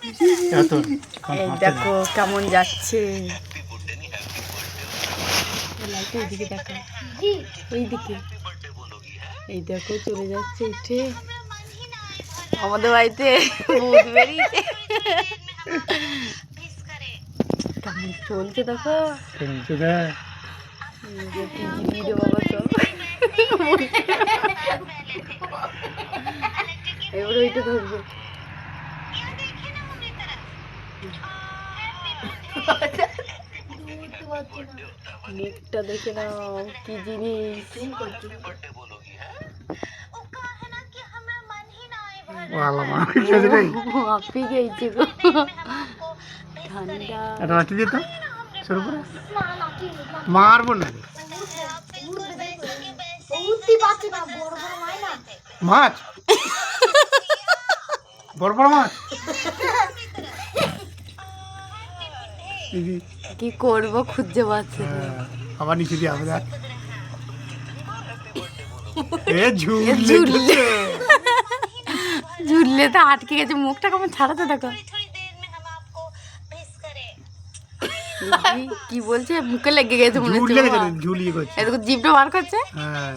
এই দেখো কেমন যাচ্ছে, এইদিকে দেখো, এইদিকে এই দেখো চলে যাচ্ছে উঠে। আমাদের বাড়িতে ভূত বেরিয়েছে, কেমন চলছে দেখো। বাবা তো এবার ওইটা ধরবে, মুখটা দেখে নাও কি জিনিস। আপি গেছে গো, ঠান্ডা মারবো না মাছ, বড় বড় মাছ কি করবো খুঁজে পাচ্ছি না। আবার নিচে দিয়ে আমরা ঝুললে তো আটকে গেছে, মুখটা কেমন ছাড়াতে দেখো। কি বলছে, মুখে লেগে গেছে মনে হচ্ছে, ঝুলিয়ে করছে, জিভটা বার করছে। হ্যাঁ